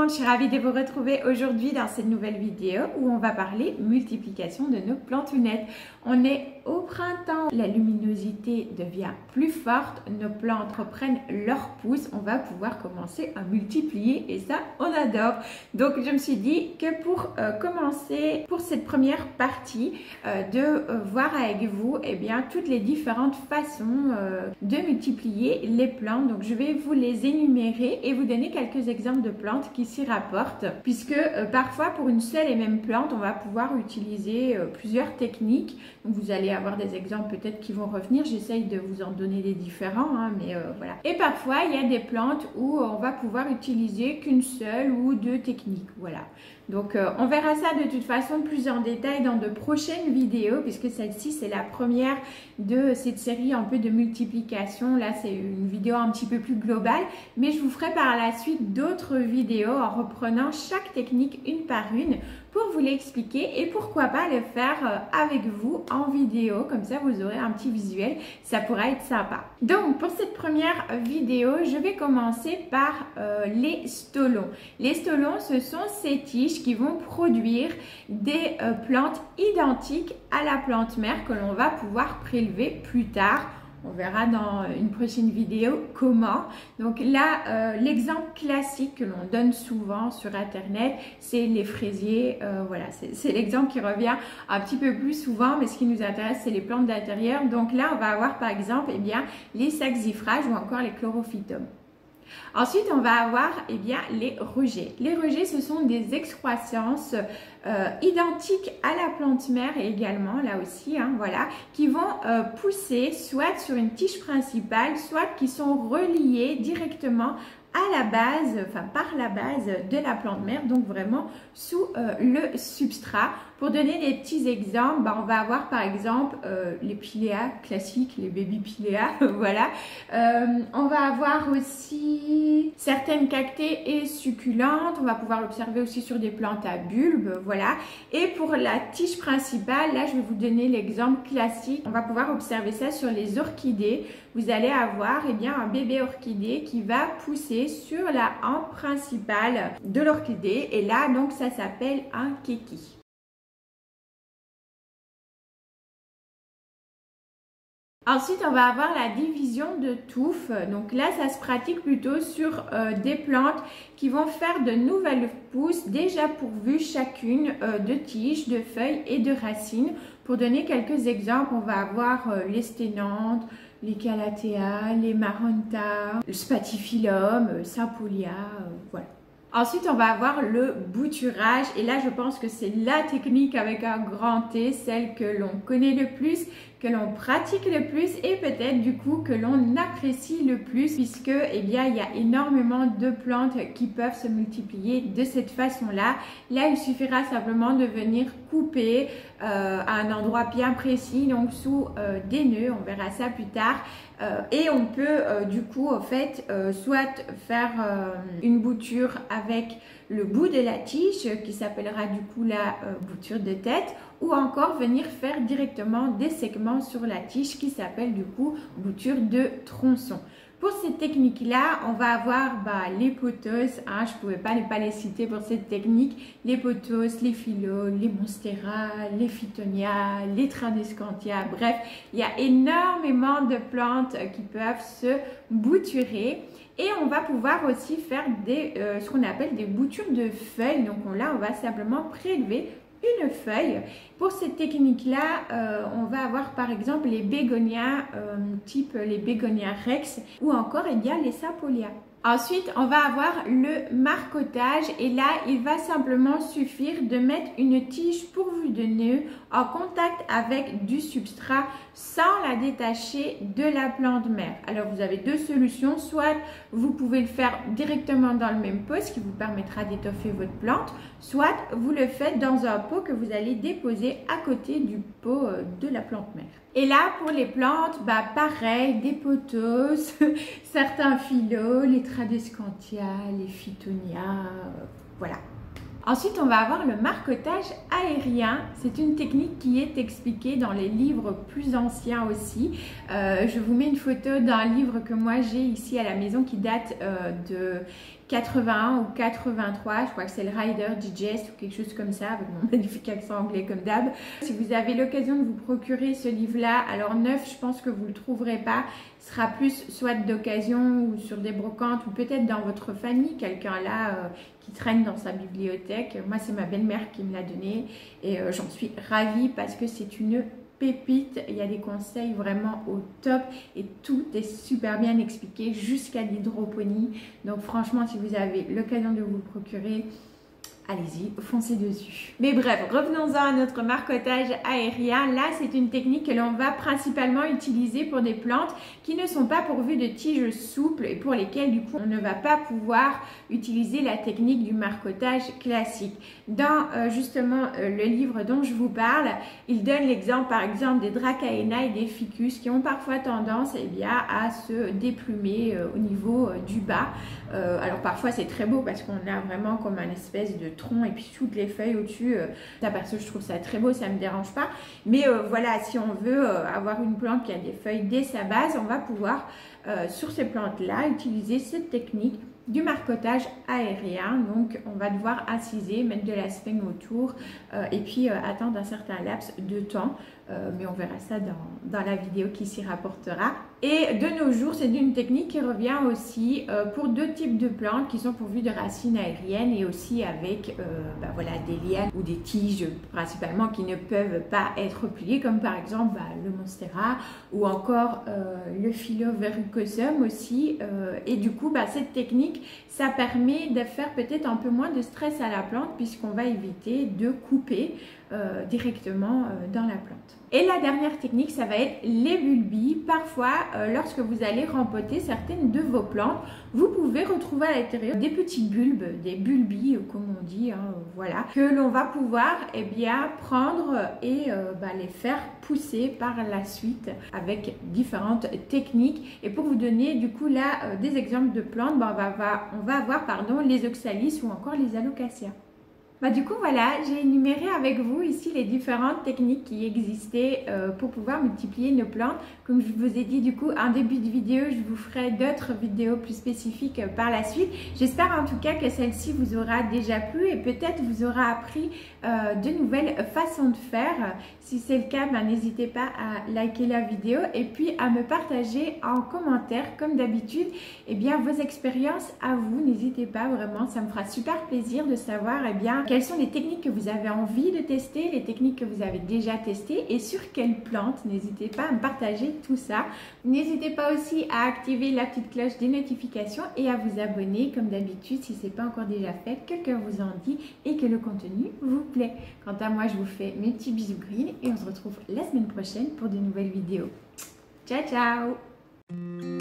monde, je suis ravie de vous retrouver aujourd'hui dans cette nouvelle vidéo où on va parler multiplication de nos plantounettes. On est au printemps, la luminosité devient plus forte, nos plantes reprennent leur pousse, on va pouvoir commencer à multiplier et ça on adore. Donc je me suis dit que pour commencer, pour cette première partie, de voir avec vous toutes les différentes façons de multiplier les plantes. Donc je vais vous les énumérer et vous donner quelques exemples de plantes qui s'y rapportent, puisque parfois pour une seule et même plante on va pouvoir utiliser plusieurs techniques. Donc vous allez avoir des exemples peut-être qui vont revenir, j'essaye de vous en donner des différents, mais voilà. Et parfois il y a des plantes où on va pouvoir utiliser qu'une seule ou deux techniques, voilà. Donc on verra ça de toute façon plus en détail dans de prochaines vidéos, puisque celle-ci c'est la première de cette série un peu de multiplication. Là c'est une vidéo un petit peu plus globale, mais je vous ferai par la suite d'autres vidéos en reprenant chaque technique une par une pour vous l'expliquer et pourquoi pas le faire avec vous en vidéo, comme ça vous aurez un petit visuel, ça pourrait être sympa. Donc pour cette première vidéo, je vais commencer par les stolons. Les stolons, ce sont ces tiges qui vont produire des plantes identiques à la plante mère que l'on va pouvoir prélever plus tard. On verra dans une prochaine vidéo comment. Donc là, l'exemple classique que l'on donne souvent sur internet, c'est les fraisiers. Voilà, c'est l'exemple qui revient un petit peu plus souvent, mais ce qui nous intéresse, c'est les plantes d'intérieur. Donc là, on va avoir par exemple les saxifrages ou encore les chlorophytum. Ensuite, on va avoir les rejets. Les rejets, ce sont des excroissances identiques à la plante mère également, là aussi, voilà, qui vont pousser soit sur une tige principale, soit qui sont reliées directement à la base, par la base de la plante mère, donc vraiment sous le substrat. Pour donner des petits exemples, on va avoir par exemple les piléas classiques, les baby piléas, voilà. On va avoir aussi certaines cactées et succulentes. On va pouvoir l'observer aussi sur des plantes à bulbes, voilà. Et pour la tige principale, là je vais vous donner l'exemple classique. On va pouvoir observer ça sur les orchidées. Vous allez avoir un bébé orchidée qui va pousser sur la hampe principale de l'orchidée. Et là donc ça s'appelle un kéki. Ensuite, on va avoir la division de touffes. Donc là, ça se pratique plutôt sur des plantes qui vont faire de nouvelles pousses déjà pourvues chacune de tiges, de feuilles et de racines. Pour donner quelques exemples, on va avoir les sténantes, les calathea, les maronta, le spathiphyllum, sapolia, voilà. Ensuite, on va avoir le bouturage et là, je pense que c'est la technique avec un grand T, celle que l'on connaît le plus, que l'on pratique le plus et peut-être du coup que l'on apprécie le plus, puisque il y a énormément de plantes qui peuvent se multiplier de cette façon-là. Là, il suffira simplement de venir couper à un endroit bien précis, donc sous des nœuds, on verra ça plus tard. Et on peut du coup en fait soit faire une bouture avec le bout de la tige qui s'appellera du coup la bouture de tête, ou encore venir faire directement des segments sur la tige qui s'appelle du coup bouture de tronçon. Pour cette technique-là, on va avoir les pothos, je ne pouvais pas ne pas les citer pour cette technique, les pothos, les phyllos, les monstera, les phytonia, les tradescantia, bref, il y a énormément de plantes qui peuvent se bouturer. Et on va pouvoir aussi faire ce qu'on appelle des boutures de feuilles. Donc là, on va simplement prélever une feuille. Pour cette technique-là, on va avoir par exemple les bégonias, type les bégonias rex, ou encore les sapolia. Ensuite, on va avoir le marcottage et là, il va simplement suffire de mettre une tige pourvue de nœuds en contact avec du substrat sans la détacher de la plante mère. Alors, vous avez deux solutions. Soit vous pouvez le faire directement dans le même pot, ce qui vous permettra d'étoffer votre plante, soit vous le faites dans un pot que vous allez déposer à côté du pot de la plante mère. Et là, pour les plantes, pareil, des pothos, certains phyllos, les tradescantia, les phytonia, voilà. Ensuite, on va avoir le marcottage aérien. C'est une technique qui est expliquée dans les livres plus anciens aussi. Je vous mets une photo d'un livre que moi j'ai ici à la maison qui date de 81 ou 83, je crois que c'est le Rider Digest ou quelque chose comme ça, avec mon magnifique accent anglais comme d'hab. Si vous avez l'occasion de vous procurer ce livre-là, alors neuf, je pense que vous ne le trouverez pas. Ce sera plus soit d'occasion ou sur des brocantes ou peut-être dans votre famille, quelqu'un là qui traîne dans sa bibliothèque. Moi, c'est ma belle-mère qui me l'a donné et j'en suis ravie parce que c'est une pépite. Il y a des conseils vraiment au top et tout est super bien expliqué jusqu'à l'hydroponie. Donc franchement, si vous avez l'occasion de vous le procurer, allez-y, foncez dessus. Mais bref, revenons-en à notre marcottage aérien. Là, c'est une technique que l'on va principalement utiliser pour des plantes qui ne sont pas pourvues de tiges souples et pour lesquelles, du coup, on ne va pas pouvoir utiliser la technique du marcottage classique. Dans justement le livre dont je vous parle, il donne l'exemple, par exemple, des Dracaena et des Ficus qui ont parfois tendance à se déplumer au niveau du bas. Alors parfois, c'est très beau parce qu'on a vraiment comme un espèce de tronc et puis toutes les feuilles au-dessus. Ça, perso, je trouve ça très beau, ça ne me dérange pas. Mais voilà, si on veut avoir une plante qui a des feuilles dès sa base, on va pouvoir sur ces plantes-là utiliser cette technique du marcottage aérien. Donc on va devoir inciser, mettre de la sphène autour et puis attendre un certain laps de temps. Mais on verra ça dans la vidéo qui s'y rapportera. Et de nos jours, c'est une technique qui revient aussi pour deux types de plantes qui sont pourvues de racines aériennes et aussi avec voilà, des lianes ou des tiges principalement qui ne peuvent pas être pliées, comme par exemple le Monstera ou encore le Phylloverrucosum aussi. Et du coup, cette technique, ça permet de faire peut-être un peu moins de stress à la plante puisqu'on va éviter de couper directement dans la plante. Et la dernière technique, ça va être les bulbilles. Parfois, lorsque vous allez rempoter certaines de vos plantes, vous pouvez retrouver à l'intérieur des petits bulbes, des bulbilles, comme on dit, voilà, que l'on va pouvoir prendre et les faire pousser par la suite avec différentes techniques. Et pour vous donner du coup là des exemples de plantes, on va avoir les oxalis ou encore les alocasias. Du coup voilà, j'ai énuméré avec vous ici les différentes techniques qui existaient pour pouvoir multiplier nos plantes. Comme je vous ai dit du coup en début de vidéo, je vous ferai d'autres vidéos plus spécifiques par la suite. J'espère en tout cas que celle-ci vous aura déjà plu et peut-être vous aura appris de nouvelles façons de faire. Si c'est le cas, n'hésitez pas à liker la vidéo et puis à me partager en commentaire comme d'habitude vos expériences à vous. N'hésitez pas, vraiment, ça me fera super plaisir de savoir quelles sont les techniques que vous avez envie de tester, les techniques que vous avez déjà testées et sur quelles plantes. N'hésitez pas à me partager tout ça. N'hésitez pas aussi à activer la petite cloche des notifications et à vous abonner comme d'habitude si ce n'est pas encore déjà fait, que le cœur vous en dit et que le contenu vous plaît. Quant à moi, je vous fais mes petits bisous green et on se retrouve la semaine prochaine pour de nouvelles vidéos. Ciao, ciao!